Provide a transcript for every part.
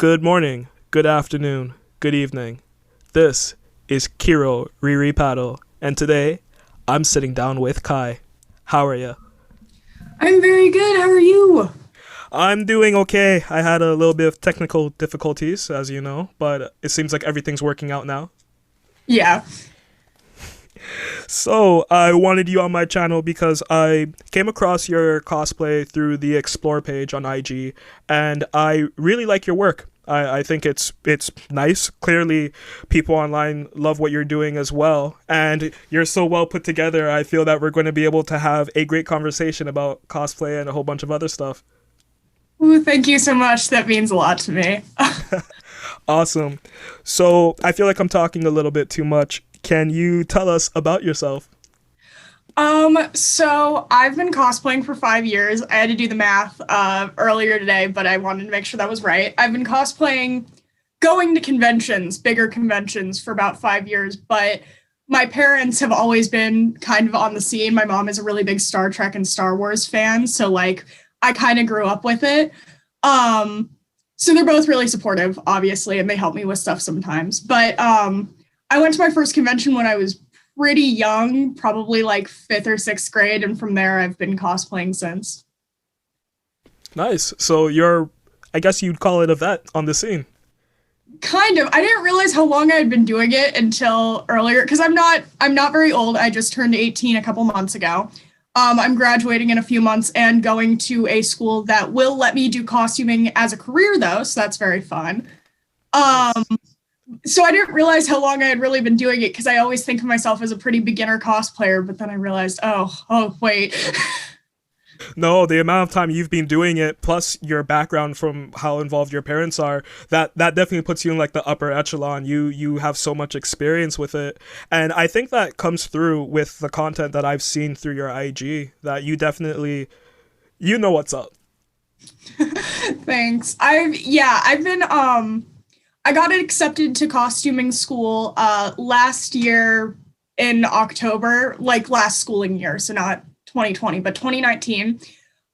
Good morning, good afternoon, good evening. This is Kero Riri Paddle, and today I'm sitting down with Kai. How are you? I'm very good. How are you? I'm doing okay. I had a little bit of technical difficulties, as you know, but it seems like everything's working out now. Yeah. So, I wanted you on my channel because I came across your cosplay through the Explore page on IG, and I really like your work. I think it's nice. Clearly, people online love what you're doing as well, and you're so well put together. I feel that we're going to be able to have a great conversation about cosplay and a whole bunch of other stuff. Ooh, thank you so much. That means a lot to me. Awesome. So, I feel like I'm talking a little bit too much. Can you tell us about yourself? So I've been cosplaying for 5 years. I had to do the math earlier today, but I wanted to make sure that was right. I've been cosplaying, going to conventions, bigger conventions for about 5 years, but my parents have always been kind of on the scene. My mom is a really big Star Trek and Star Wars fan, so like I kind of grew up with it. Um, so they're both really supportive, obviously, and they help me with stuff sometimes. But I went to my first convention when I was pretty young, probably like fifth or sixth grade, and from there I've been cosplaying since. Nice. So, I guess you'd call it a vet on the scene. Kind of. I didn't realize how long I had been doing it until earlier because I'm not very old. I just turned 18 a couple months ago. I'm graduating in a few months and going to a school that will let me do costuming as a career though, so that's very fun. Um, Nice. so I didn't realize how long I had really been doing it because I always think of myself as a pretty beginner cosplayer, but then I realized, oh, wait. No, the amount of time you've been doing it, plus your background from how involved your parents are, that definitely puts you in like the upper echelon. You have so much experience with it, and I think that comes through with the content that I've seen through your IG. That you definitely you know what's up. Thanks. I've been I got accepted to costuming school last year in October, like last schooling year, so not 2020, but 2019.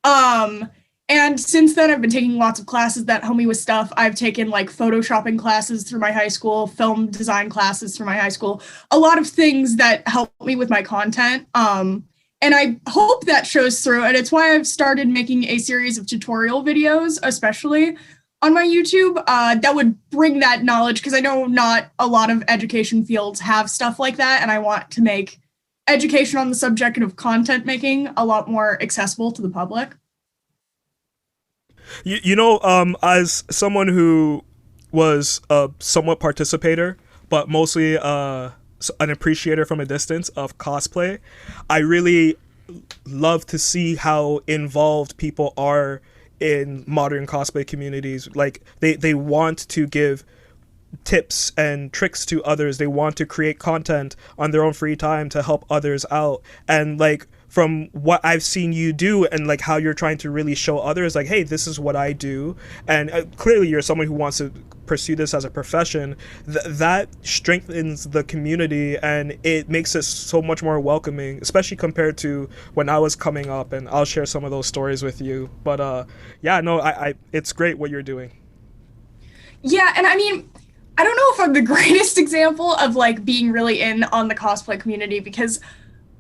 Um and since then I've been taking lots of classes that help me with stuff. I've taken like photoshopping classes through my high school, film design classes through my high school, a lot of things that help me with my content. And I hope that shows through. And it's why I've started making a series of tutorial videos, especially on my YouTube, that would bring that knowledge because I know not a lot of education fields have stuff like that. And I want to make education on the subject of content making a lot more accessible to the public. As someone who was a somewhat participator, but mostly an appreciator from a distance of cosplay, I really love to see how involved people are in modern cosplay communities. Like they want to give tips and tricks to others. They want to create content on their own free time to help others out. And like from what I've seen you do and like how you're trying to really show others like, hey, this is what I do. And clearly you're someone who wants to pursue this as a profession. That strengthens the community and it makes it so much more welcoming, especially compared to when I was coming up. And I'll share some of those stories with you. But yeah, no, I it's great what you're doing. Yeah, and I mean, I don't know if I'm the greatest example of like being really in on the cosplay community because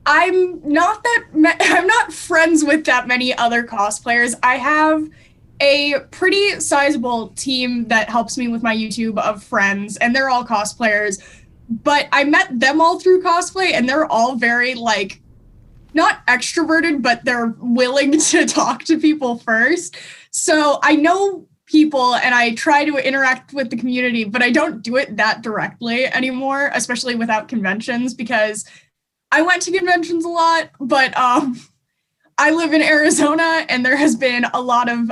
I'm not friends with that many other cosplayers. I have a pretty sizable team that helps me with my YouTube of friends, and they're all cosplayers. But I met them all through cosplay, and they're all very like not extroverted, but they're willing to talk to people first. So I know people and I try to interact with the community, but I don't do it that directly anymore, especially without conventions because I went to conventions a lot, but I live in Arizona and there has been a lot of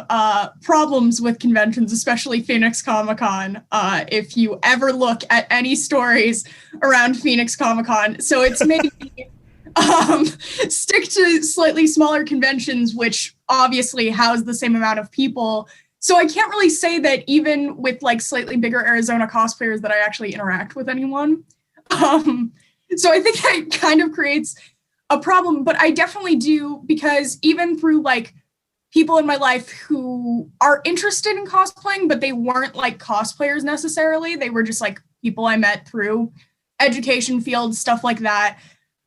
problems with conventions, especially Phoenix Comic Con. If you ever look at any stories around Phoenix Comic Con, so it's made me um, stick to slightly smaller conventions, which obviously house the same amount of people. So I can't really say that even with like slightly bigger Arizona cosplayers that I actually interact with anyone. Um, so I think that kind of creates a problem, but I definitely do because even through like people in my life who who are interested in cosplaying, but they weren't like cosplayers necessarily. They were just like people I met through education fields, stuff like that.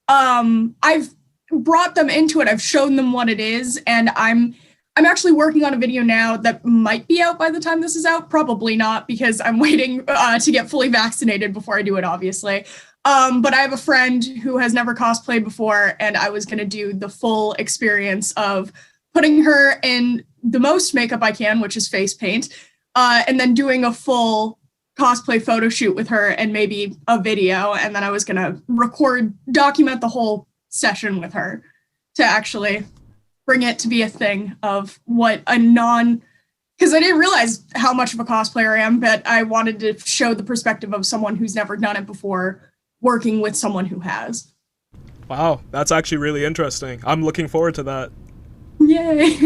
I've brought them into it. I've shown them what it is, and I'm actually working on a video now that might be out by the time this is out. Probably not, because I'm waiting to get fully vaccinated before I do it, obviously. But I have a friend who has never cosplayed before, and I was going to do the full experience of putting her in the most makeup I can, which is face paint, and then doing a full cosplay photo shoot with her and maybe a video. And then I was going to document the whole session with her to actually bring it to be a thing of what a because I didn't realize how much of a cosplayer I am, but I wanted to show the perspective of someone who's never done it before, working with someone who has. Wow, that's actually really interesting. I'm looking forward to that. Yay.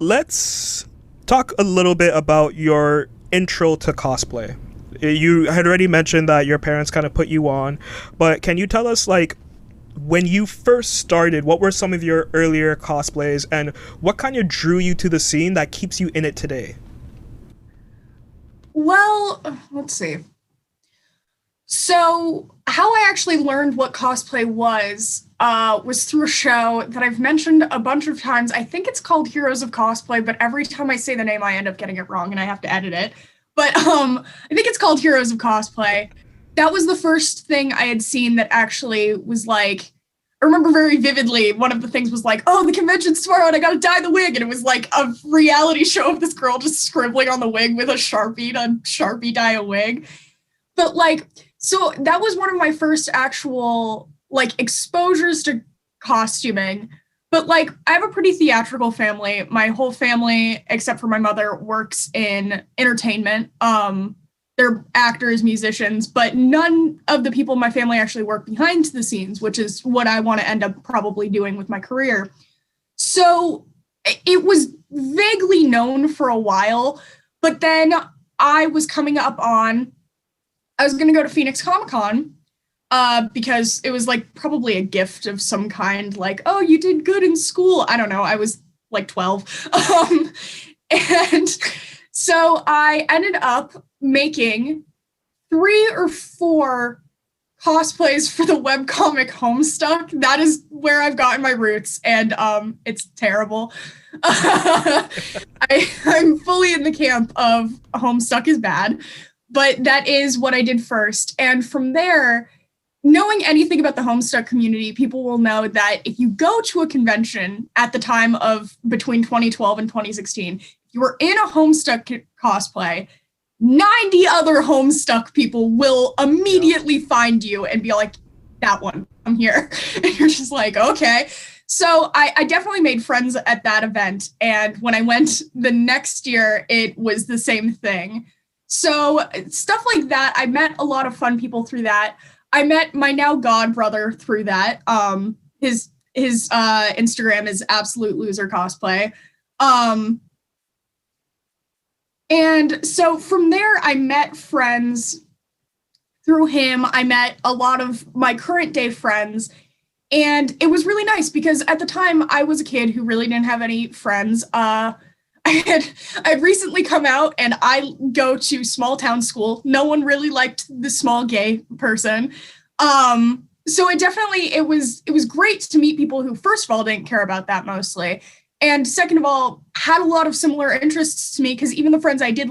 Let's talk a little bit about your intro to cosplay. You had already mentioned that your parents kind of put you on, but can you tell us, like, when you first started, what were some of your earlier cosplays, and what kind of drew you to the scene that keeps you in it today? Well, let's see. So how I actually learned what cosplay was through a show that I've mentioned a bunch of times. I think it's called Heroes of Cosplay, but every time I say the name, I end up getting it wrong and I have to edit it. But I think it's called Heroes of Cosplay. That was the first thing I had seen that actually was like, I remember very vividly, one of the things was like, oh, the convention's tomorrow and I gotta dye the wig. And it was like a reality show of this girl just scribbling on the wig with a Sharpie to Sharpie dye a wig. But like, so that was one of my first actual like exposures to costuming. But like, I have a pretty theatrical family. My whole family, except for my mother, works in entertainment. They're actors, musicians, but none of the people in my family actually work behind the scenes, which is what I want to end up probably doing with my career. So it was vaguely known for a while, but then I was going to go to Phoenix Comic-Con because it was like probably a gift of some kind, like, oh, you did good in school. I don't know. I was like 12. And so I ended up making 3 or 4 cosplays for the webcomic Homestuck. That is where I've gotten my roots, and it's terrible. I'm fully in the camp of Homestuck is bad, but that is what I did first. And from there, knowing anything about the Homestuck community, people will know that if you go to a convention at the time of between 2012 and 2016, you were in a Homestuck cosplay, 90 other Homestuck people will immediately find you and be like, that one, I'm here. And you're just like, okay. So I definitely made friends at that event. And when I went the next year, it was the same thing. So stuff like that, I met a lot of fun people through that. I met my now god brother through that. His Instagram is Absolute Loser Cosplay. And so from there, I met friends through him. I met a lot of my current day friends. And it was really nice because at the time I was a kid who really didn't have any friends. I'd recently come out and I go to small town school. No one really liked the small gay person. So it was great to meet people who, first of all, didn't care about that mostly. And second of all, had a lot of similar interests to me, because even the friends I did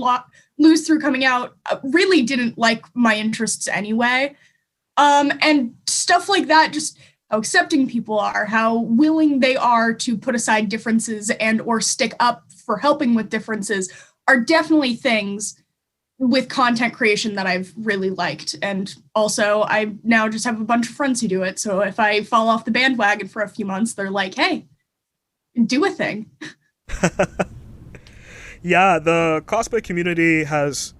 lose through coming out really didn't like my interests anyway. And stuff like that, just how accepting people are, how willing they are to put aside differences and or stick up for helping with differences, are definitely things with content creation that I've really liked. And also, I now just have a bunch of friends who do it. So if I fall off the bandwagon for a few months, they're like, hey, do a thing. Yeah, the cosplay community has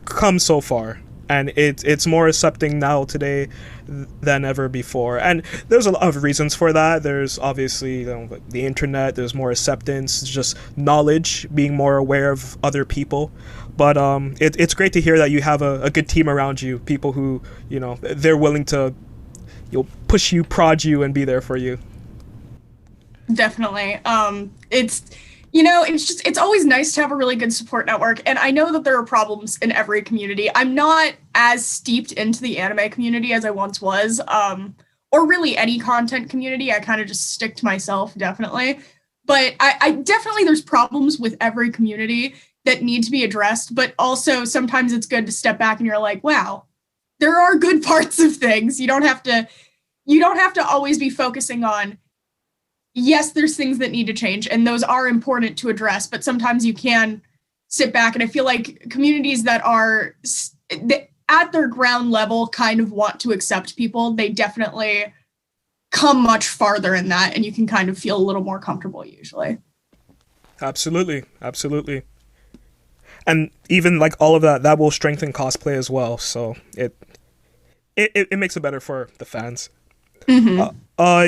come so far, and it's more accepting now today than ever before. And there's a lot of reasons for that. There's obviously the internet, there's more acceptance, just knowledge, being more aware of other people. But it's great to hear that you have a good team around you, people who, they're willing to push you, prod you, and be there for you. Definitely. It's it's always nice to have a really good support network. And I know that there are problems in every community. I'm not as steeped into the anime community as I once was, or really any content community. I kind of just stick to myself, definitely. But I definitely, there's problems with every community that need to be addressed. But also sometimes it's good to step back and you're like, wow, there are good parts of things. You don't have to always be focusing on, yes, there's things that need to change, and those are important to address, but sometimes you can sit back, and I feel like communities that are at their ground level kind of want to accept people, they definitely come much farther in that, and you can kind of feel a little more comfortable usually. Absolutely, absolutely. And even like all of that will strengthen cosplay as well. So it makes it better for the fans. Mm-hmm.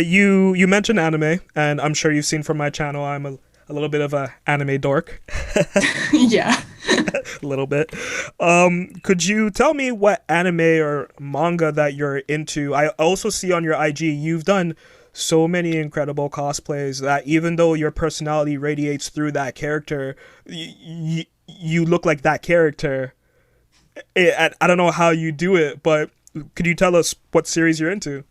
You mentioned anime, and I'm sure you've seen from my channel, I'm a little bit of a anime dork. Yeah. A little bit. Could you tell me what anime or manga that you're into? I also see on your IG you've done so many incredible cosplays that even though your personality radiates through that character, you look like that character. I don't know how you do it, but could you tell us what series you're into?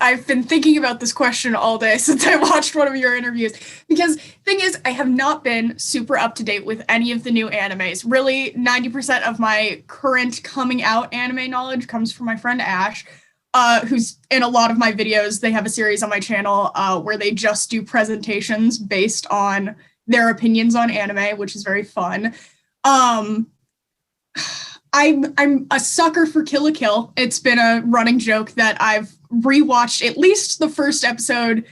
I've been thinking about this question all day since I watched one of your interviews, because thing is, I have not been super up to date with any of the new animes. Really, 90% of my current coming out anime knowledge comes from my friend Ash, who's in a lot of my videos. They have a series on my channel where they just do presentations based on their opinions on anime, which is very fun. I'm a sucker for Kill la Kill. It's been a running joke that I've rewatched at least the first episode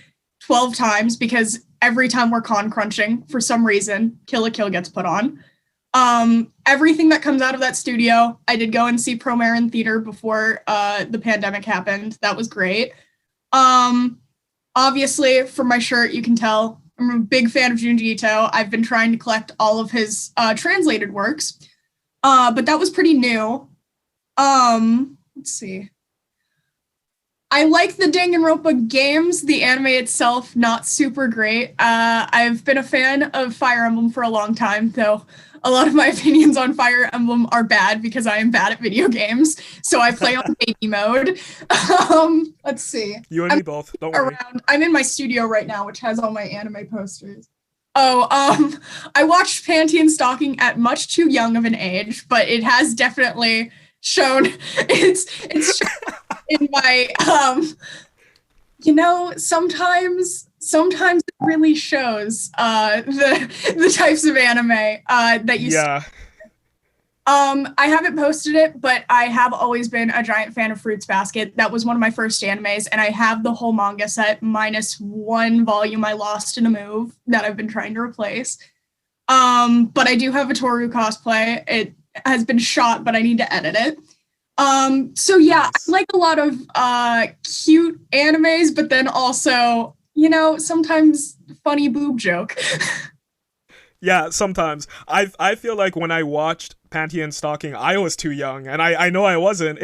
12 times, because every time we're con crunching, for some reason, Kill la Kill gets put on. Everything that comes out of that studio, I did go and see Promare in theater before the pandemic happened. That was great. Obviously, from my shirt, you can tell I'm a big fan of Junji Ito. I've been trying to collect all of his translated works. But that was pretty new. Let's see. I like the Danganronpa games. The anime itself, not super great. I've been a fan of Fire Emblem for a long time, though a lot of my opinions on Fire Emblem are bad because I am bad at video games. So I play on baby mode. Let's see. You and me both. Don't worry. I'm in my studio right now, which has all my anime posters. Oh, I watched Panty and Stalking at much too young of an age, but it has definitely shown it's shown in my sometimes it really shows the types of anime that you see. I haven't posted it, but I have always been a giant fan of Fruits Basket. That was one of my first animes, and I have the whole manga set minus one volume I lost in a move that I've been trying to replace. But I do have a Toru cosplay. It has been shot, but I need to edit it. So yeah, I like a lot of cute animes, but then also, sometimes funny boob joke. Yeah, sometimes. I feel like when I watched Panty and Stalking, I was too young, and I know I wasn't.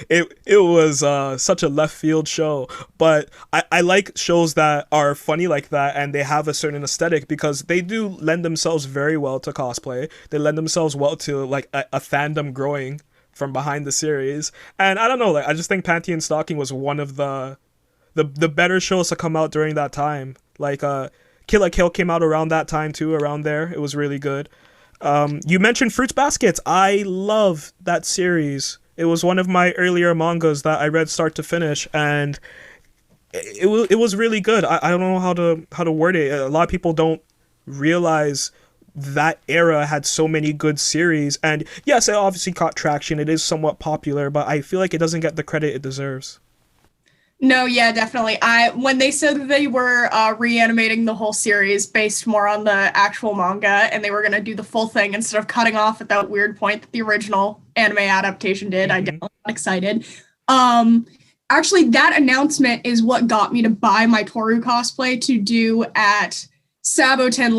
It was such a left field show, but I like shows that are funny like that, and they have a certain aesthetic, because they do lend themselves very well to cosplay. They lend themselves well to like a fandom growing from behind the series. And I don't know, like I just think Panty and Stalking was one of the better shows to come out during that time. Like Kill la Kill came out around that time too, around there. It was really good. You mentioned Fruits Baskets. I love that series. It was one of my earlier mangas that I read start to finish, and it was really good. I don't know how to word it. A lot of people don't realize that era had so many good series, and yes, it obviously caught traction. It is somewhat popular, but I feel like it doesn't get the credit it deserves. No, yeah, definitely. When they said that they were reanimating the whole series based more on the actual manga, and they were going to do the full thing instead of cutting off at that weird point that the original anime adaptation did, I definitely got excited. Actually, that announcement is what got me to buy my Toru cosplay to do at Saboten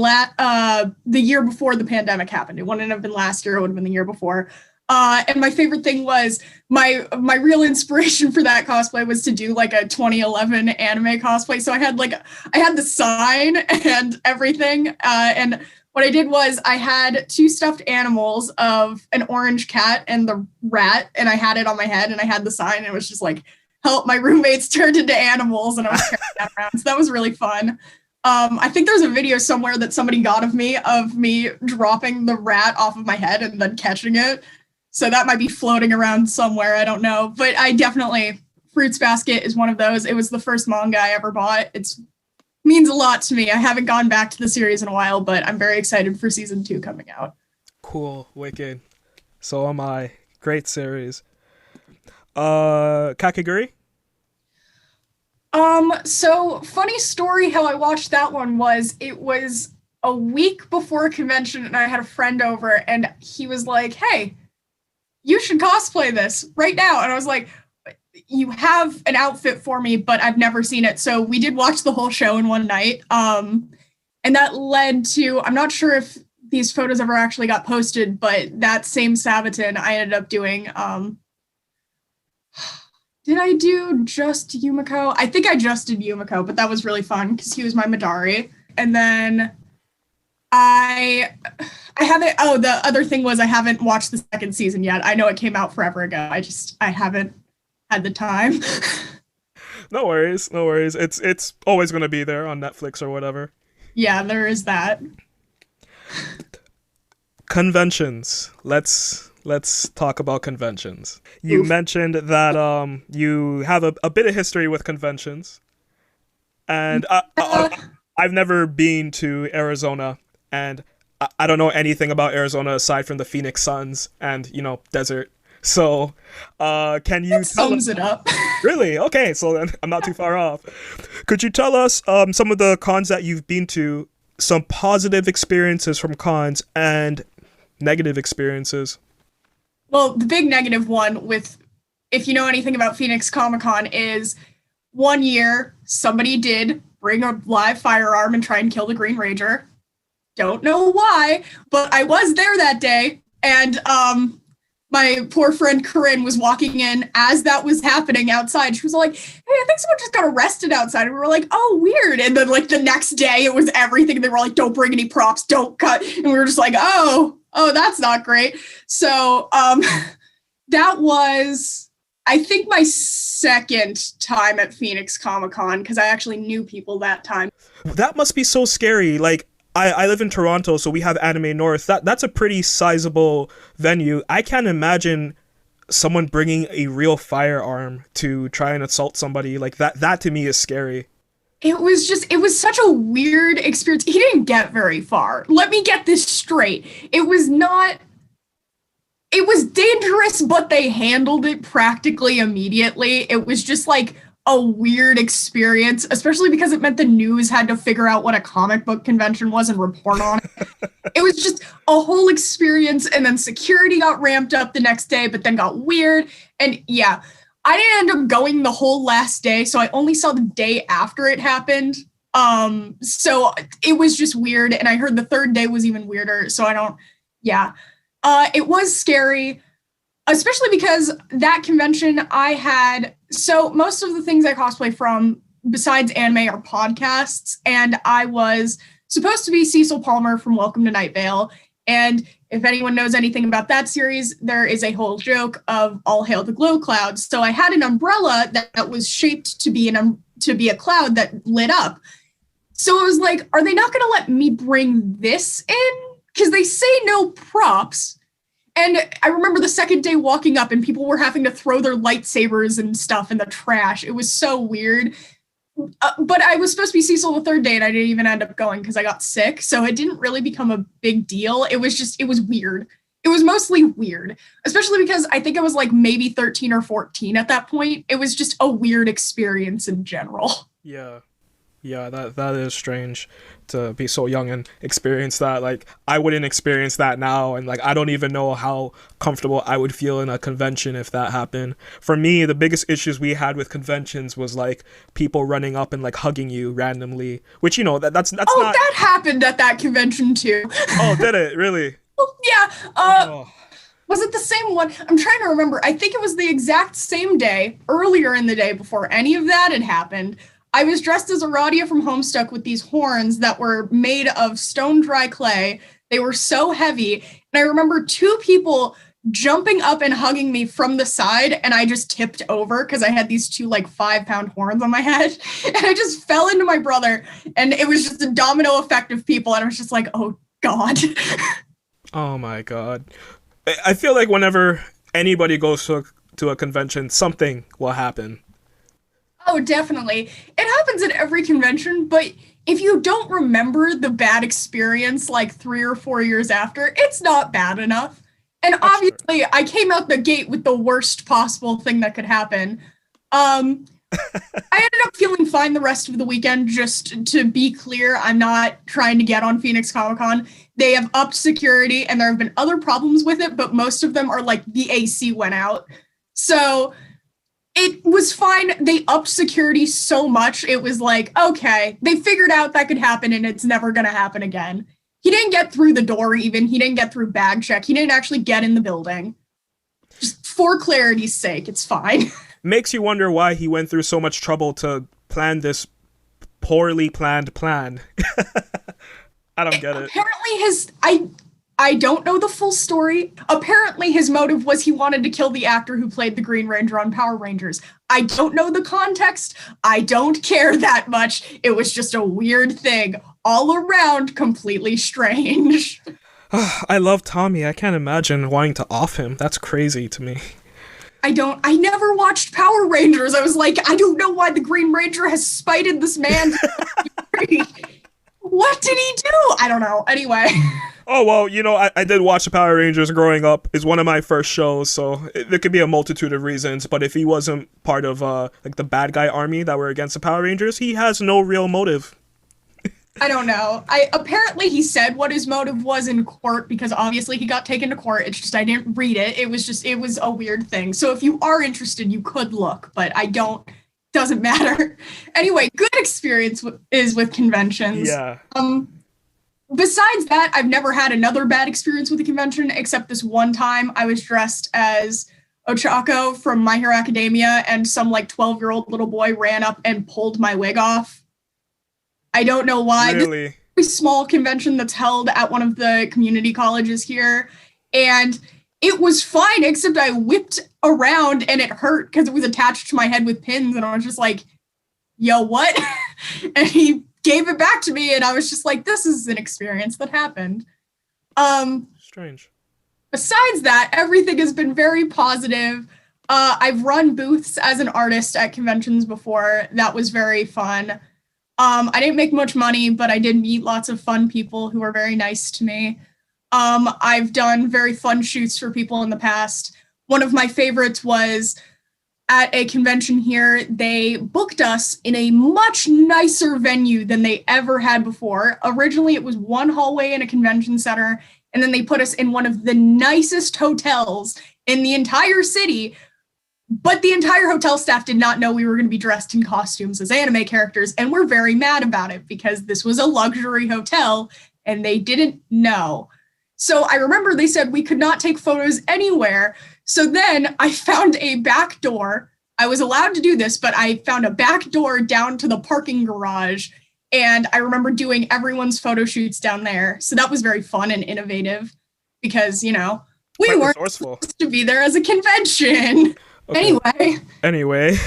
the year before the pandemic happened. It wouldn't have been last year, it would have been the year before. And my favorite thing was my real inspiration for that cosplay was to do like a 2011 anime cosplay. So I had the sign and everything. And what I did was I had two stuffed animals of an orange cat and the rat, and I had it on my head, and I had the sign, and it was just like, help, my roommates turned into animals, and I was carrying that around. So that was really fun. I think there's a video somewhere that somebody got of me dropping the rat off of my head and then catching it. So that might be floating around somewhere. I don't know. But I definitely, Fruits Basket is one of those. It was the first manga I ever bought. It's means a lot to me. I haven't gone back to the series in a while, but I'm very excited for season 2 coming out. Cool, wicked. So am I. Great series. Kakegurui? So funny story how I watched that one was it was a week before a convention and I had a friend over and he was like, hey, you should cosplay this right now. And I was like, you have an outfit for me, but I've never seen it. So we did watch the whole show in one night. And that led to, I'm not sure if these photos ever actually got posted, but that same Sabaton I ended up doing, did I do just Yumiko? I think I just did Yumiko, but that was really fun because he was my Madari. And then I haven't, the other thing was I haven't watched the second season yet. I know it came out forever ago. I haven't had the time. No worries. It's always going to be there on Netflix or whatever. Yeah, there is that. Conventions. Let's talk about conventions. You mentioned that you have a bit of history with conventions, and I've never been to Arizona, and I don't know anything about Arizona aside from the Phoenix Suns and desert. So, can you sums it up? Really? Okay, so then I'm not too far off. Could you tell us some of the cons that you've been to, some positive experiences from cons and negative experiences? Well, the big negative one with, if you know anything about Phoenix Comic-Con, is one year somebody did bring a live firearm and try and kill the Green Ranger. Don't know why, but I was there that day, and my poor friend Corinne was walking in as that was happening outside. She was like, hey, I think someone just got arrested outside. And we were like, oh, weird. And then like the next day it was everything. They were like, don't bring any props, don't cut. And we were just like, oh, that's not great. So that was, I think, my second time at Phoenix Comic-Con because I actually knew people that time. That must be so scary. Like, I live in Toronto, so we have Anime North. That's a pretty sizable venue. I can't imagine someone bringing a real firearm to try and assault somebody. Like, that to me is scary. It was such a weird experience. He didn't get very far. Let me get this straight. It was dangerous, but they handled it practically immediately. It was just like a weird experience, especially because it meant the news had to figure out what a comic book convention was and report on it. It was just a whole experience, and then security got ramped up the next day, but then got weird. And yeah, I didn't end up going the whole last day, so I only saw the day after it happened. So it was just weird, and I heard the third day was even weirder, so it was scary. Especially because that convention so most of the things I cosplay from besides anime are podcasts, and I was supposed to be Cecil Palmer from Welcome to Night Vale. And if anyone knows anything about that series, there is a whole joke of All Hail the Glow Clouds. So I had an umbrella that was shaped to be a cloud that lit up. So I was like, are they not going to let me bring this in? Because they say no props. And I remember the second day walking up and people were having to throw their lightsabers and stuff in the trash. It was so weird. But I was supposed to be Cecil the third day and I didn't even end up going because I got sick. So it didn't really become a big deal. It was weird. It was mostly weird, especially because I think I was like maybe 13 or 14 at that point. It was just a weird experience in general. Yeah, that is strange to be so young and experience that. Like, I wouldn't experience that now, and like I don't even know how comfortable I would feel in a convention if that happened. For me, the biggest issues we had with conventions was like people running up and like hugging you randomly, which that's not. That happened at that convention too. Oh, did it really? Yeah. Was it the same one? I'm trying to remember. I think it was the exact same day, earlier in the day before any of that had happened. I was dressed as Aradia from Homestuck with these horns that were made of stone dry clay. They were so heavy. And I remember two people jumping up and hugging me from the side, and I just tipped over because I had these two like 5-pound horns on my head. And I just fell into my brother, and it was just a domino effect of people. And I was just like, oh God. Oh my god. I feel like whenever anybody goes to a convention, something will happen. Oh, definitely. It happens at every convention, but if you don't remember the bad experience like 3 or 4 years after, it's not bad enough. And That's true. obviously, I came out the gate with the worst possible thing that could happen. Um, I ended up feeling fine the rest of the weekend. Just to be clear, I'm not trying to get on Phoenix Comic Con. They have upped security, and there have been other problems with it, but most of them are like the AC went out. So it was fine. They upped security so much. It was like, okay, they figured out that could happen, and it's never going to happen again. He didn't get through the door even. He didn't get through bag check. He didn't actually get in the building. Just for clarity's sake, it's fine. Makes you wonder why he went through so much trouble to plan this poorly planned plan. I don't get it. Apparently I don't know the full story. Apparently his motive was he wanted to kill the actor who played the Green Ranger on Power Rangers. I don't know the context. I don't care that much. It was just a weird thing. All around completely strange. I love Tommy. I can't imagine wanting to off him. That's crazy to me. I never watched Power Rangers. I was like, I don't know why the Green Ranger has spited this man. What did he do? I don't know. Anyway. Oh, well, I did watch the Power Rangers growing up. It's one of my first shows, so there could be a multitude of reasons. But if he wasn't part of like the bad guy army that were against the Power Rangers, he has no real motive. I don't know. Apparently he said what his motive was in court because obviously he got taken to court. It's just I didn't read it. It was a weird thing. So if you are interested, you could look, but I don't. Doesn't matter. Anyway, good experience is with conventions. Yeah. Besides that, I've never had another bad experience with a convention except this one time I was dressed as Ochako from My Hero Academia, and some like 12-year-old little boy ran up and pulled my wig off. I don't know why. Really? This is a very small convention that's held at one of the community colleges here, and it was fine, except I whipped around and it hurt because it was attached to my head with pins, and I was just like, yo, what? And he gave it back to me, and I was just like, this is an experience that happened. Strange. Besides that, everything has been very positive. I've run booths as an artist at conventions before. That was very fun. I didn't make much money, but I did meet lots of fun people who were very nice to me. I've done very fun shoots for people in the past. One of my favorites was at a convention here. They booked us in a much nicer venue than they ever had before. Originally, it was one hallway in a convention center, and then they put us in one of the nicest hotels in the entire city. But the entire hotel staff did not know we were going to be dressed in costumes as anime characters, and we're very mad about it because this was a luxury hotel, and they didn't know. So I remember they said we could not take photos anywhere. So then I found a back door. I was allowed to do this, but I found a back door down to the parking garage. And I remember doing everyone's photo shoots down there. So that was very fun and innovative because, we Quite weren't resourceful. supposed to be there as a convention. Okay. Anyway.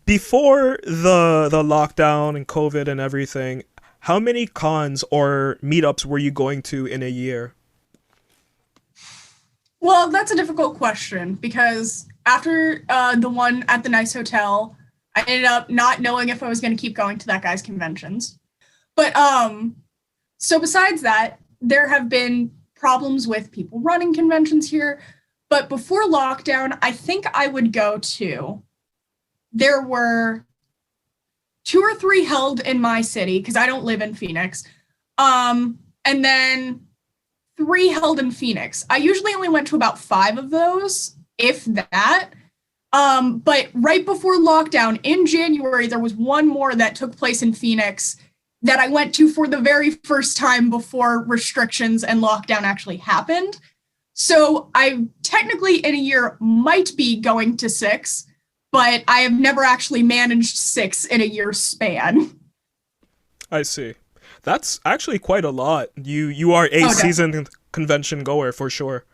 Before the lockdown and COVID and everything, how many cons or meetups were you going to in a year? Well, that's a difficult question because after the one at the nice hotel, I ended up not knowing if I was going to keep going to that guy's conventions. But so besides that, there have been problems with people running conventions here. But before lockdown, I think I would go to. There were 2 or 3 held in my city because I don't live in Phoenix. And then 3 held in Phoenix. I usually only went to about 5 of those, if that. But right before lockdown in January, there was one more that took place in Phoenix that I went to for the very first time before restrictions and lockdown actually happened. So I technically in a year might be going to 6, but I have never actually managed 6 in a year span. I see. That's actually quite a lot. You are a Oh, seasoned convention goer for sure.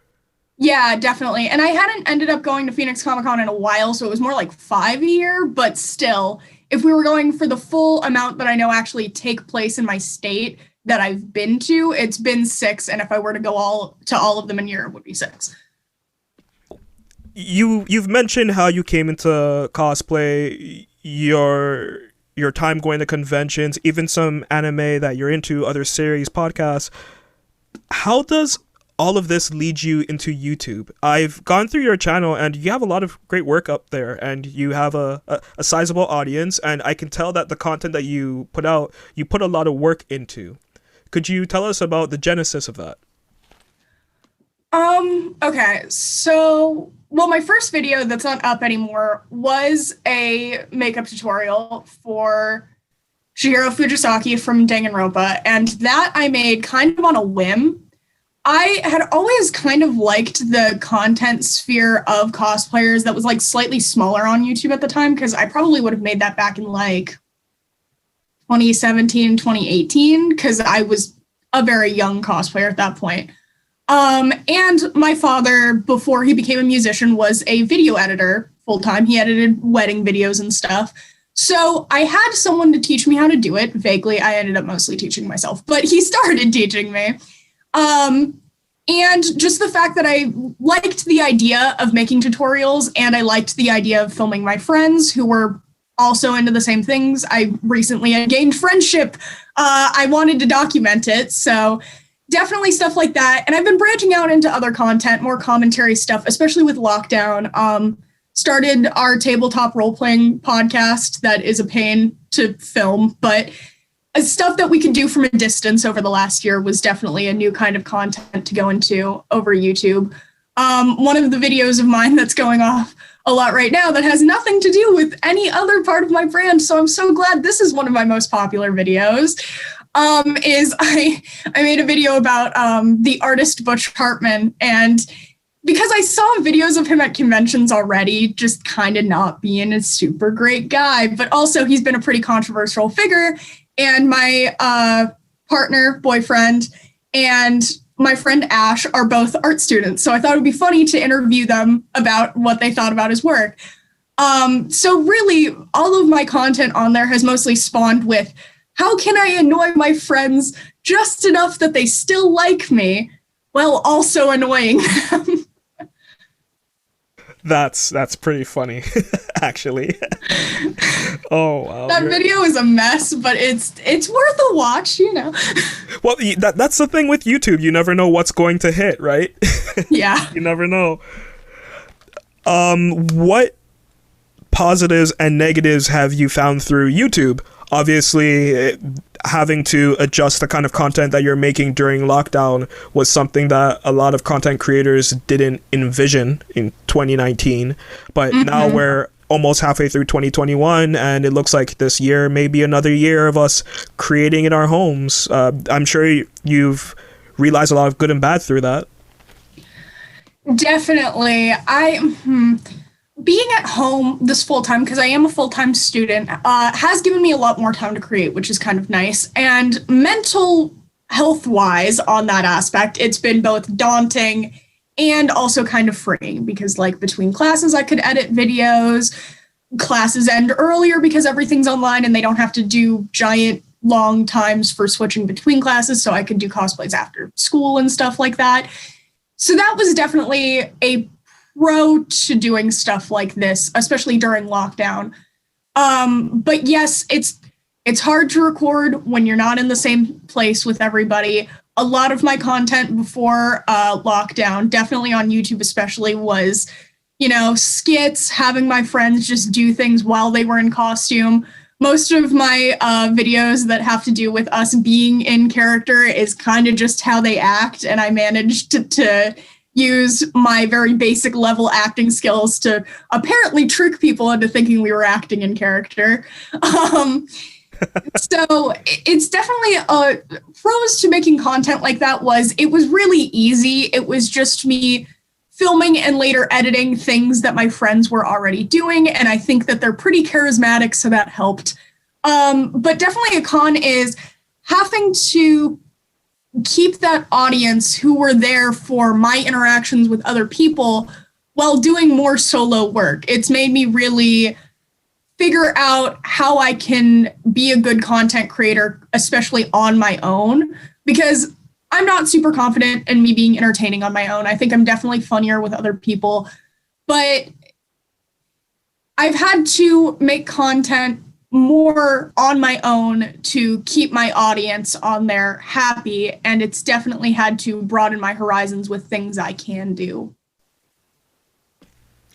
yeah, definitely. And I hadn't ended up going to Phoenix Comic Con in a while, so it was more like 5 a year, but still, if we were going for the full amount that I know actually take place in my state that I've been to, it's been 6, and if I were to go all of them in a year, it would be 6. You've mentioned how you came into cosplay, your time going to conventions, even some anime that you're into, other series, podcasts. How does all of this lead you into YouTube? I've gone through your channel and you have a lot of great work up there and you have a sizable audience, and I can tell that the content that you put out, you put a lot of work into. Could you tell us about the genesis of that? Okay, so, well, my first video that's not up anymore was a makeup tutorial for Shigeru Fujisaki from Danganronpa, and that I made kind of on a whim. I had always kind of liked the content sphere of cosplayers that was like slightly smaller on YouTube at the time, because I probably would have made that back in like 2017, 2018, because I was a very young cosplayer at that point. And my father, before he became a musician, was a video editor full time. He edited wedding videos and stuff. So I had someone to teach me how to do it. Vaguely, I ended up mostly teaching myself, but he started teaching me. And just the fact that I liked the idea of making tutorials, and I liked the idea of filming my friends who were also into the same things. I recently had gained friendship. I wanted to document it. So definitely stuff like that. And I've been branching out into other content, more commentary stuff, especially with lockdown. Started our tabletop role-playing podcast that is a pain to film, but stuff that we could do from a distance over the last year was definitely a new kind of content to go into over YouTube. One of the videos of mine that's going off a lot right now that has nothing to do with any other part of my brand, so I'm so glad this is one of my most popular videos, is I made a video about the artist Butch Hartman, and because I saw videos of him at conventions already, just kind of not being a super great guy, but also he's been a pretty controversial figure, and my partner, boyfriend, and my friend Ash are both art students, so I thought it would be funny to interview them about what they thought about his work. So really, all of my content on there has mostly spawned with, how can I annoy my friends just enough that they still like me, while also annoying them? That's pretty funny, actually. Oh wow. That video is a mess, but it's worth a watch, you know. Well, that's the thing with YouTube. You never know what's going to hit, right? Yeah. You never know. What positives and negatives have you found through YouTube? Obviously, having to adjust the kind of content that you're making during lockdown was something that a lot of content creators didn't envision in 2019. But now we're almost halfway through 2021, and it looks like this year may be another year of us creating in our homes. I'm sure you've realized a lot of good and bad through that. Definitely. Being at home this full time, because I am a full-time student, has given me a lot more time to create, which is kind of nice. And mental health-wise on that aspect, it's been both daunting and also kind of freeing, because like between classes, I could edit videos. Classes end earlier because everything's online and they don't have to do giant long times for switching between classes. So I could do cosplays after school and stuff like that. So that was definitely a pro to doing stuff like this, especially during lockdown. But yes, it's hard to record when you're not in the same place with everybody. A lot of my content before lockdown, definitely on YouTube especially, was, you know, skits, having my friends just do things while they were in costume. Most of my videos that have to do with us being in character is kind of just how they act, and I managed to use my very basic level acting skills to apparently trick people into thinking we were acting in character. So it's definitely pros to making content like that was it was really easy. It was just me filming and later editing things that my friends were already doing, and I think that they're pretty charismatic, so that helped. But definitely a con is having to keep that audience who were there for my interactions with other people while doing more solo work. It's made me really figure out how I can be a good content creator, especially on my own, because I'm not super confident in me being entertaining on my own. I think I'm definitely funnier with other people, but I've had to make content more on my own to keep my audience on there happy, and it's definitely had to broaden my horizons with things I can do.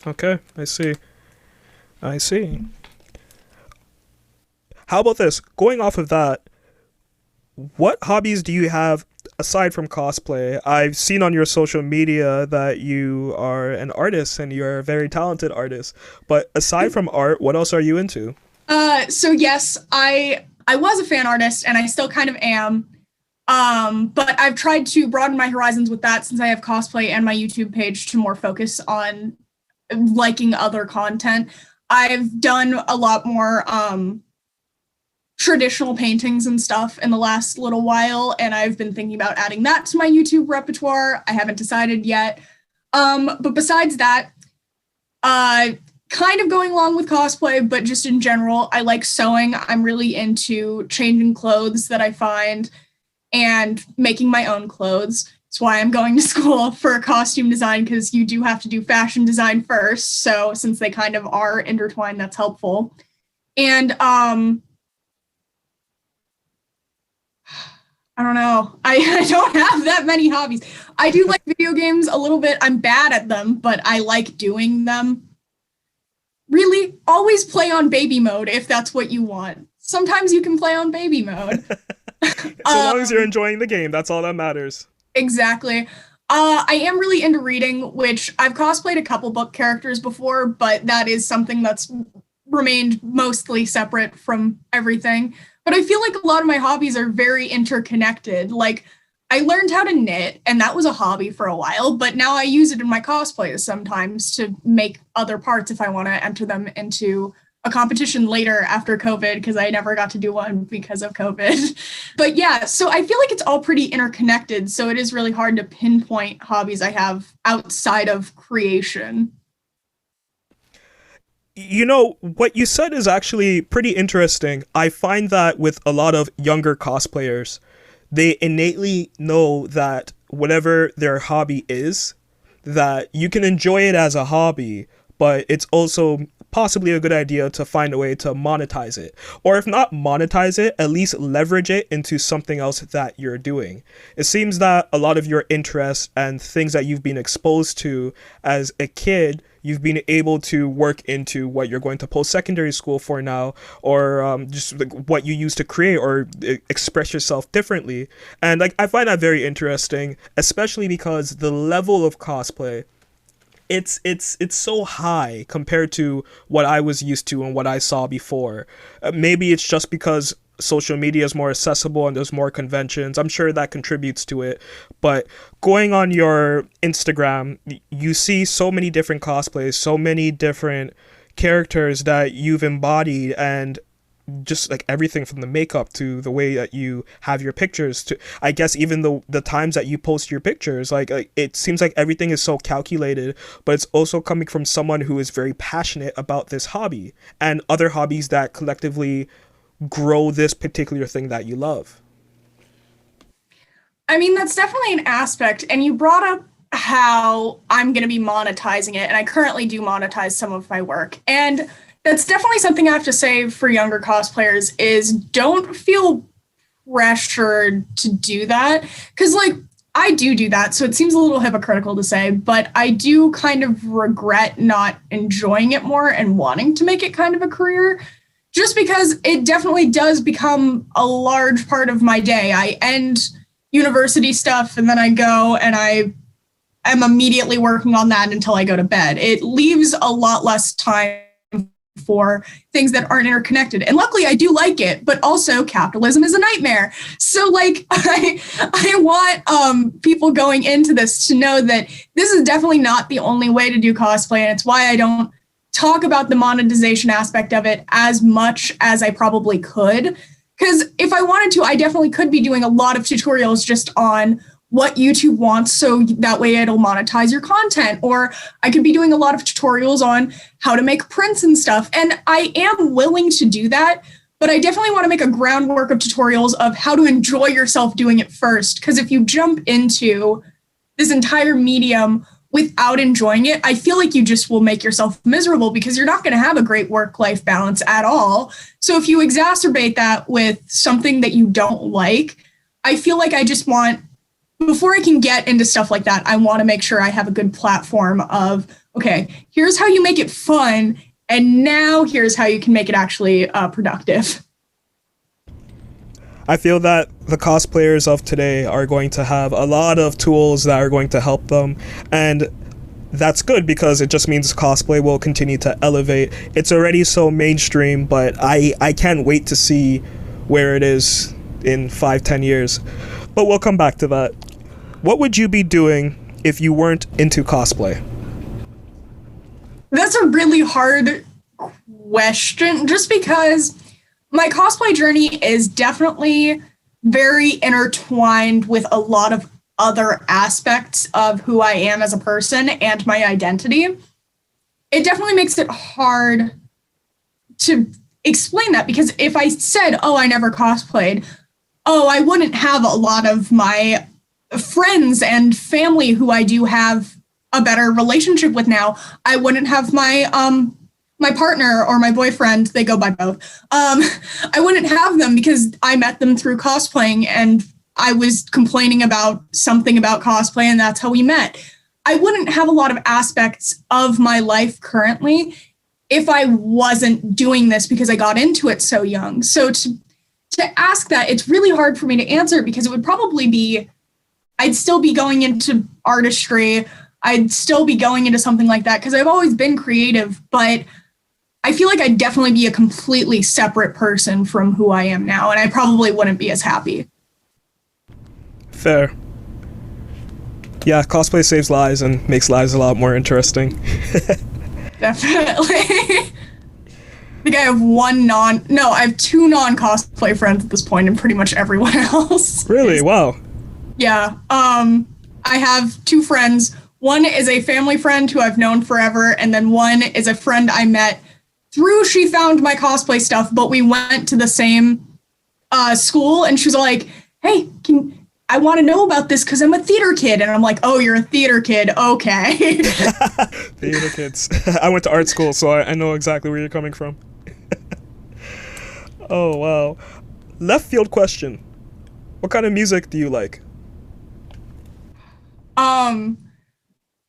Okay, I see. I see. How about this? Going off of that, what hobbies do you have aside from cosplay? I've seen on your social media that you are an artist and you're a very talented artist. But aside from art, what else are you into? So yes, I was a fan artist and I still kind of am. But I've tried to broaden my horizons with that since I have cosplay and my YouTube page to more focus on liking other content. I've done a lot more traditional paintings and stuff in the last little while, and I've been thinking about adding that to my YouTube repertoire. I haven't decided yet. But besides that, kind of going along with cosplay, but just in general, I like sewing. I'm really into changing clothes that I find and making my own clothes. That's why I'm going to school for costume design, because you do have to do fashion design first. So since they kind of are intertwined, that's helpful. And I don't know. I don't have that many hobbies. I do like video games a little bit. I'm bad at them, but I like doing them. Really, always play on baby mode if that's what you want. Sometimes you can play on baby mode. So long as you're enjoying the game, that's all that matters. Exactly. I am really into reading, which I've cosplayed a couple book characters before, but that is something that's remained mostly separate from everything. But I feel like a lot of my hobbies are very interconnected. Like, I learned how to knit, and that was a hobby for a while, but now I use it in my cosplays sometimes to make other parts if I want to enter them into a competition later after COVID, because I never got to do one because of COVID. But yeah, so I feel like it's all pretty interconnected. So it is really hard to pinpoint hobbies I have outside of creation. You know, what you said is actually pretty interesting. I find that with a lot of younger cosplayers, they innately know that whatever their hobby is, that you can enjoy it as a hobby, but it's also possibly a good idea to find a way to monetize it. Or if not monetize it, at least leverage it into something else that you're doing. It seems that a lot of your interests and things that you've been exposed to as a kid, you've been able to work into what you're going to post-secondary school for now, or just like what you used to create or express yourself differently. And like I find that very interesting, especially because the level of cosplay, it's so high compared to what I was used to and what I saw before. Maybe it's just because social media is more accessible and there's more conventions. I'm sure that contributes to it. But going on your Instagram, you see so many different cosplays, so many different characters that you've embodied, and just like everything from the makeup to the way that you have your pictures to, I guess, even the times that you post your pictures, like it seems like everything is so calculated, but it's also coming from someone who is very passionate about this hobby and other hobbies that collectively grow this particular thing that you love. I mean, that's definitely an aspect. And you brought up how I'm going to be monetizing it. And I currently do monetize some of my work. And that's definitely something I have to say for younger cosplayers is don't feel pressured to do that. Because, like, I do that. So it seems a little hypocritical to say, but I do kind of regret not enjoying it more and wanting to make it kind of a career, just because it definitely does become a large part of my day. I end university stuff and then I go and I am immediately working on that until I go to bed. It leaves a lot less time for things that aren't interconnected. And luckily I do like it, but also capitalism is a nightmare. So like I want people going into this to know that this is definitely not the only way to do cosplay, and it's why I don't talk about the monetization aspect of it as much as I probably could. Because if I wanted to, I definitely could be doing a lot of tutorials just on what YouTube wants, so that way it'll monetize your content. Or I could be doing a lot of tutorials on how to make prints and stuff. And I am willing to do that, but I definitely want to make a groundwork of tutorials of how to enjoy yourself doing it first. Because if you jump into this entire medium without enjoying it, I feel like you just will make yourself miserable, because you're not going to have a great work-life balance at all. So if you exacerbate that with something that you don't like, I feel like I just want, before I can get into stuff like that, I want to make sure I have a good platform of, okay, here's how you make it fun, and now here's how you can make it actually productive. I feel that the cosplayers of today are going to have a lot of tools that are going to help them, and that's good because it just means cosplay will continue to elevate. It's already so mainstream, but I can't wait to see where it is in 5-10 years. But we'll come back to that. What would you be doing if you weren't into cosplay? That's a really hard question, just because my cosplay journey is definitely very intertwined with a lot of other aspects of who I am as a person and my identity. It definitely makes it hard to explain that, because if I said, oh, I never cosplayed, oh, I wouldn't have a lot of my friends and family who I do have a better relationship with now. I wouldn't have my my partner or my boyfriend, they go by both. I wouldn't have them because I met them through cosplaying and I was complaining about something about cosplay and that's how we met. I wouldn't have a lot of aspects of my life currently if I wasn't doing this because I got into it so young. So to ask that, it's really hard for me to answer, because it would probably be, I'd still be going into artistry. I'd still be going into something like that because I've always been creative, but I feel like I'd definitely be a completely separate person from who I am now, and I probably wouldn't be as happy. Fair. Yeah, cosplay saves lives and makes lives a lot more interesting. Definitely. I think I have two non-cosplay friends at this point, and pretty much everyone else. Really? Wow. Yeah. I have two friends. One is a family friend who I've known forever, and then one is a friend I met through She Found My Cosplay Stuff, but we went to the same school, and she was like, hey, I want to know about this because I'm a theater kid. And I'm like, oh, you're a theater kid. Okay. Theater kids. I went to art school, so I know exactly where you're coming from. Oh, wow. Left field question. What kind of music do you like?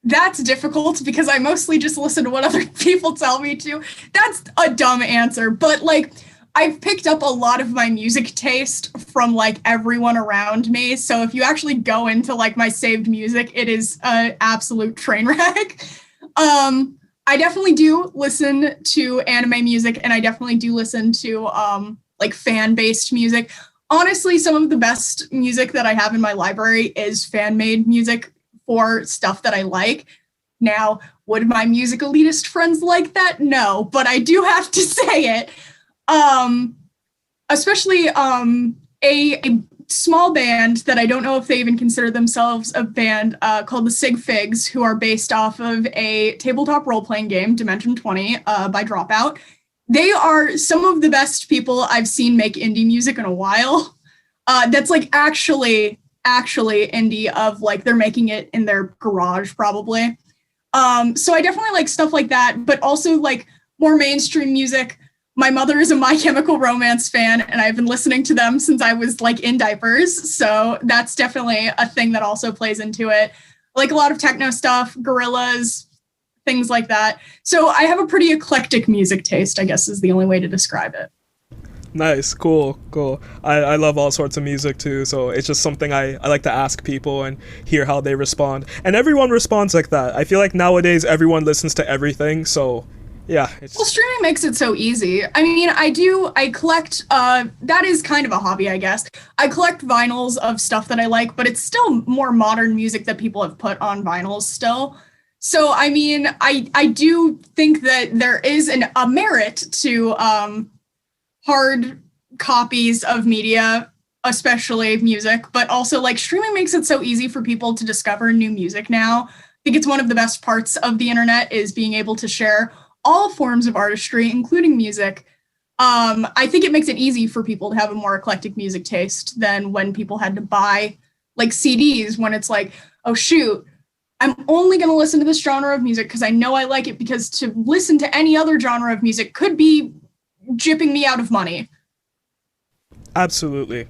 That's difficult because I mostly just listen to what other people tell me to. That's a dumb answer, but like I've picked up a lot of my music taste from like everyone around me. So if you actually go into like my saved music, it is an absolute train wreck. I definitely do listen to anime music, and I definitely do listen to like fan-based music. Honestly, some of the best music that I have in my library is fan-made music for stuff that I like. Now, would my music elitist friends like that? No, but I do have to say it. Especially a small band that I don't know if they even consider themselves a band called the Sig Figs, who are based off of a tabletop role-playing game, Dimension 20, by Dropout. They are some of the best people I've seen make indie music in a while. That's like actually indie, of like they're making it in their garage probably. So I definitely like stuff like that, but also like more mainstream music. My mother is a My Chemical Romance fan, and I've been listening to them since I was like in diapers. So that's definitely a thing that also plays into it. Like a lot of techno stuff, Gorillaz, things like that. So I have a pretty eclectic music taste, I guess is the only way to describe it. Nice, cool. I love all sorts of music too, so it's just something I like to ask people and hear how they respond. And everyone responds like that. I feel like nowadays everyone listens to everything, so Yeah, Well, it's streaming makes it so easy. I mean, I collect, that is kind of a hobby, I guess. I collect vinyls of stuff that I like, but it's still more modern music that people have put on vinyls still. So, I mean, I do think that there is a merit to hard copies of media, especially music, but also like streaming makes it so easy for people to discover new music now. I think it's one of the best parts of the internet is being able to share all forms of artistry, including music. I think it makes it easy for people to have a more eclectic music taste than when people had to buy like CDs when it's like, oh shoot, I'm only going to listen to this genre of music because I know I like it, because to listen to any other genre of music could be jipping me out of money. absolutely.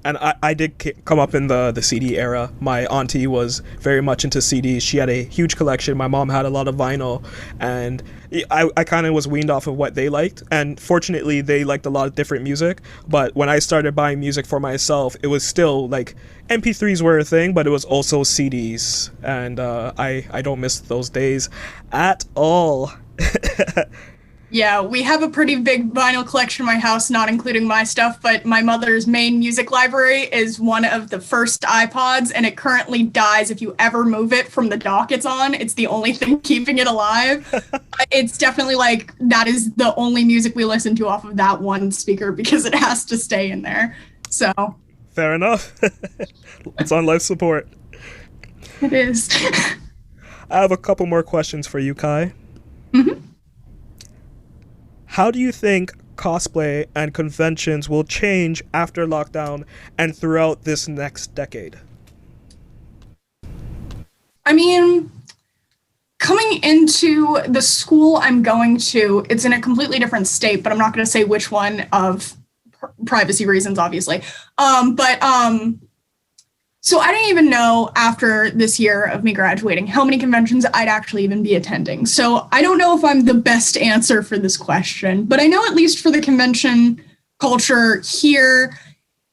And I did come up in the CD era. My auntie was very much into CDs. She had a huge collection. My mom had a lot of vinyl. And I kind of was weaned off of what they liked. And fortunately, they liked a lot of different music. But when I started buying music for myself, it was still like MP3s were a thing, but it was also CDs. And I don't miss those days at all. Yeah, we have a pretty big vinyl collection in my house, not including my stuff, but my mother's main music library is one of the first iPods, and it currently dies if you ever move it from the dock it's on. It's the only thing keeping it alive. It's definitely like that is the only music we listen to off of that one speaker because it has to stay in there. So Fair enough. It's on life support. it is. I have a couple more questions for you, Kai. Mhm. How do you think cosplay and conventions will change after lockdown and throughout this next decade? I mean, coming into the school I'm going to, it's in a completely different state, but I'm not going to say which one of privacy reasons, obviously. So I didn't even know after this year of me graduating how many conventions I'd actually even be attending. So I don't know if I'm the best answer for this question, but I know at least for the convention culture here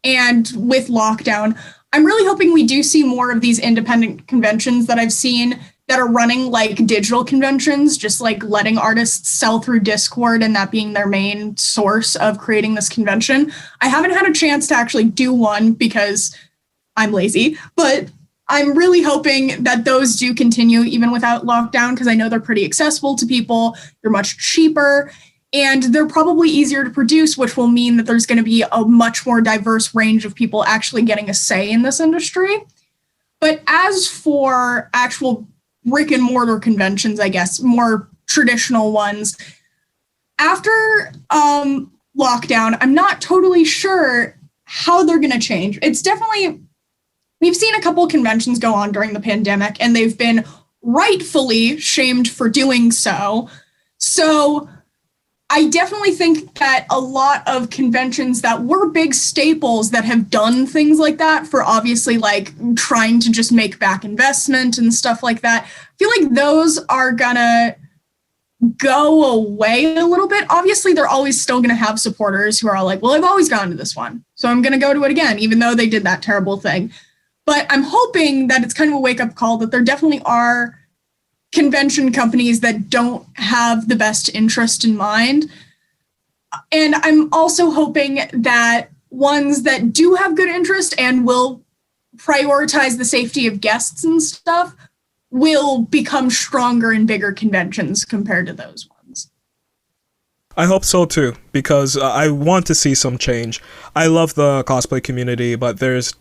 and with lockdown, I'm really hoping we do see more of these independent conventions that I've seen that are running like digital conventions, just like letting artists sell through Discord and that being their main source of creating this convention. I haven't had a chance to actually do one because I'm lazy, but I'm really hoping that those do continue even without lockdown because I know they're pretty accessible to people. They're much cheaper and they're probably easier to produce, which will mean that there's going to be a much more diverse range of people actually getting a say in this industry. But as for actual brick and mortar conventions, I guess, more traditional ones, after lockdown, I'm not totally sure how they're going to change. It's definitely, we've seen a couple of conventions go on during the pandemic, and they've been rightfully shamed for doing so. So I definitely think that a lot of conventions that were big staples that have done things like that for obviously like trying to just make back investment and stuff like that, I feel like those are gonna go away a little bit. Obviously, they're always still going to have supporters who are like, well, I've always gone to this one, so I'm going to go to it again, even though they did that terrible thing. But I'm hoping that it's kind of a wake-up call that there definitely are convention companies that don't have the best interest in mind. And I'm also hoping that ones that do have good interest and will prioritize the safety of guests and stuff will become stronger and bigger conventions compared to those ones. I hope so too, because I want to see some change. I love the cosplay community, but there's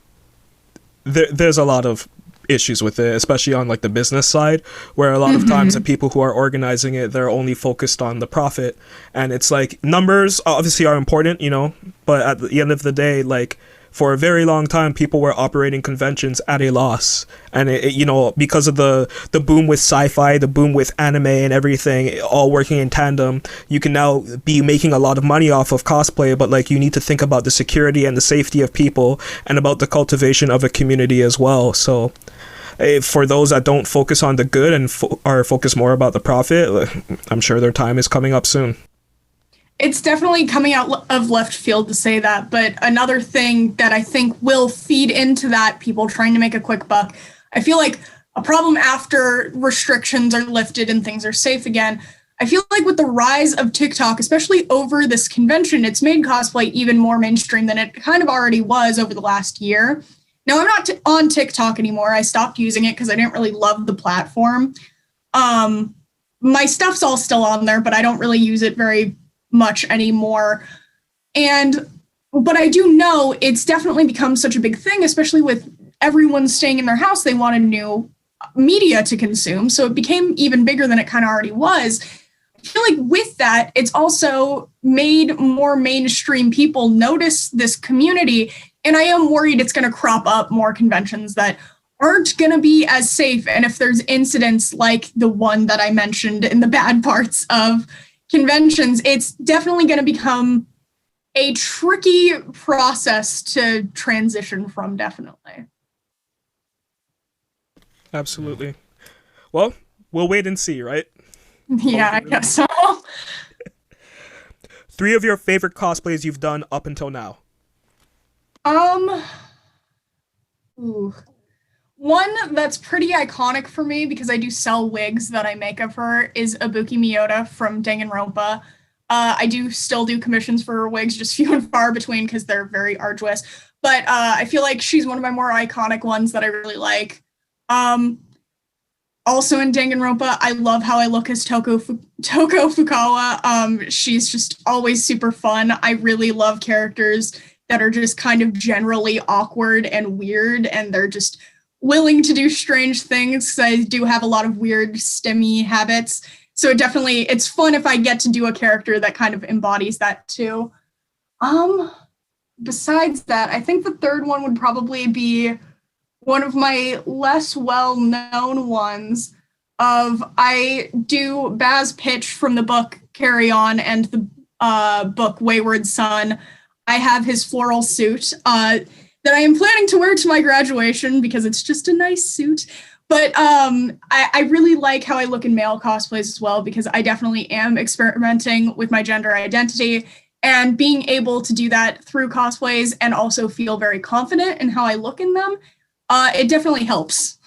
a lot of issues with it, especially on like the business side, where a lot of times the people who are organizing it, they're only focused on the profit, and it's like numbers obviously are important, you know, but at the end of the day, like for a very long time, people were operating conventions at a loss, and you know, because of the boom with sci-fi, the boom with anime and everything, all working in tandem, you can now be making a lot of money off of cosplay, but like you need to think about the security and the safety of people and about the cultivation of a community as well. So for those that don't focus on the good and are focused more about the profit, I'm sure their time is coming up soon. It's definitely coming out of left field to say that, but another thing that I think will feed into that, people trying to make a quick buck, I feel like a problem after restrictions are lifted and things are safe again, I feel like with the rise of TikTok, especially over this convention, it's made cosplay even more mainstream than it kind of already was over the last year. Now, I'm not on TikTok anymore. I stopped using it because I didn't really love the platform. My stuff's all still on there, but I don't really use it very much anymore. But I do know it's definitely become such a big thing, especially with everyone staying in their house. They wanted new media to consume, so it became even bigger than it kind of already was. I feel like with that, it's also made more mainstream people notice this community, and I am worried it's going to crop up more conventions that aren't going to be as safe. And if there's incidents like the one that I mentioned in the bad parts of conventions, it's definitely going to become a tricky process to transition from, definitely. Absolutely. Well, we'll wait and see, right? Yeah, I guess so. 3 of your favorite cosplays you've done up until now. Ooh. One that's pretty iconic for me because I do sell wigs that I make of her is Ibuki Miyota from Danganronpa. I do still do commissions for her wigs, just few and far between because they're very arduous. But I feel like she's one of my more iconic ones that I really like. Also in Danganronpa, I love how I look as Toko Fukawa. She's just always super fun. I really love characters that are just kind of generally awkward and weird, and they're just willing to do strange things. I do have a lot of weird stimmy habits. So it's fun if I get to do a character that kind of embodies that too. Besides that, I think the third one would probably be one of my less well-known ones I do Baz Pitch from the book Carry On and the book Wayward Son. I have his floral suit that I am planning to wear to my graduation because it's just a nice suit. But I really like how I look in male cosplays as well, because I definitely am experimenting with my gender identity, and being able to do that through cosplays and also feel very confident in how I look in them, it definitely helps.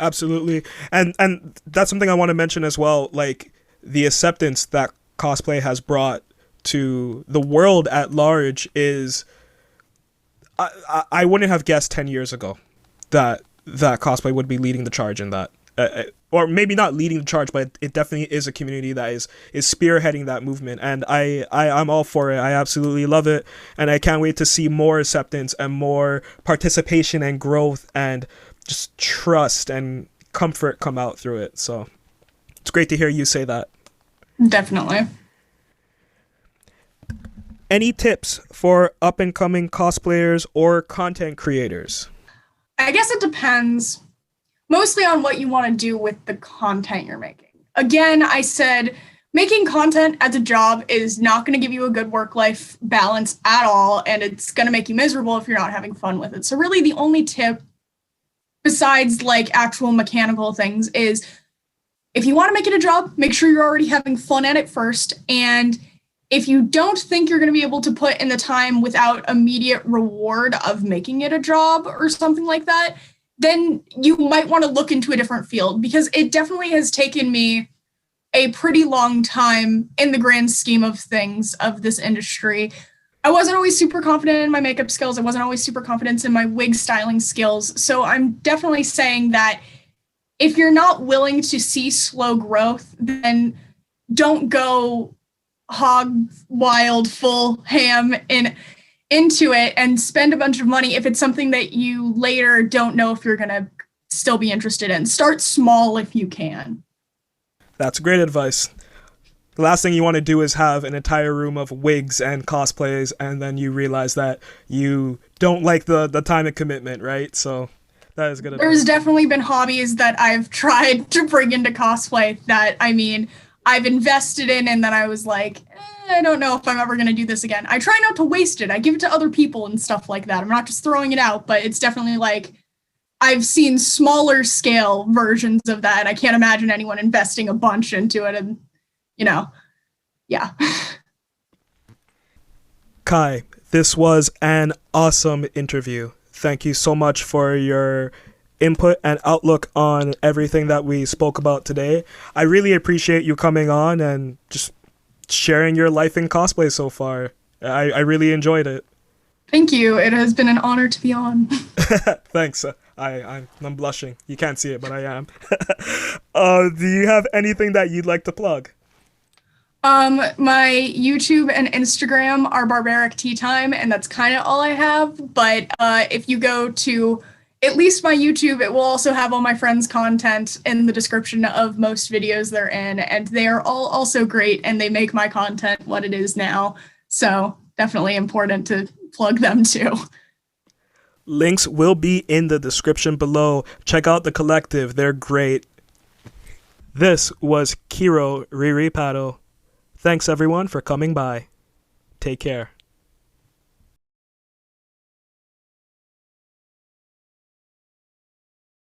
Absolutely. And that's something I want to mention as well, like the acceptance that cosplay has brought to the world at large is I wouldn't have guessed 10 years ago that cosplay would be leading the charge in that. Or maybe not leading the charge, but it definitely is a community that is spearheading that movement. And I'm all for it. I absolutely love it. And I can't wait to see more acceptance and more participation and growth and just trust and comfort come out through it. So it's great to hear you say that. Definitely. Any tips for up and coming cosplayers or content creators? I guess it depends mostly on what you want to do with the content you're making. Again, I said making content as a job is not going to give you a good work-life balance at all, and it's going to make you miserable if you're not having fun with it. So really the only tip, besides like actual mechanical things, is if you want to make it a job, make sure you're already having fun at it first. And if you don't think you're going to be able to put in the time without immediate reward of making it a job or something like that, then you might want to look into a different field, because it definitely has taken me a pretty long time in the grand scheme of things of this industry. I wasn't always super confident in my makeup skills. I wasn't always super confident in my wig styling skills. So I'm definitely saying that if you're not willing to see slow growth, then don't go hog wild, full ham into it and spend a bunch of money if it's something that you later don't know if you're going to still be interested in. Start small if you can. That's great advice. The last thing you want to do is have an entire room of wigs and cosplays, and then you realize that you don't like the time and commitment, right? So that is good advice. There's definitely been hobbies that I've tried to bring into cosplay that, I mean, I've invested in, and then I was like, I don't know if I'm ever going to do this again. I try not to waste it. I give it to other people and stuff like that. I'm not just throwing it out, but it's definitely like I've seen smaller scale versions of that. I can't imagine anyone investing a bunch into it, and, yeah. Kai, this was an awesome interview. Thank you so much for your input and outlook on everything that we spoke about today. I really appreciate you coming on and just sharing your life in cosplay so far. I really enjoyed it. Thank you. It has been an honor to be on. Thanks. I'm blushing. You can't see it, but I am. Do you have anything that you'd like to plug? My YouTube and Instagram are Barbaric Teatime, and that's kind of all I have. But if you go to at least my YouTube, it will also have all my friends' content in the description of most videos they're in, and they are all also great, and they make my content what it is now. So definitely important to plug them too. Links will be in the description below. Check out the collective. They're great. This was Kero Riri Paddle. Thanks everyone for coming by. Take care.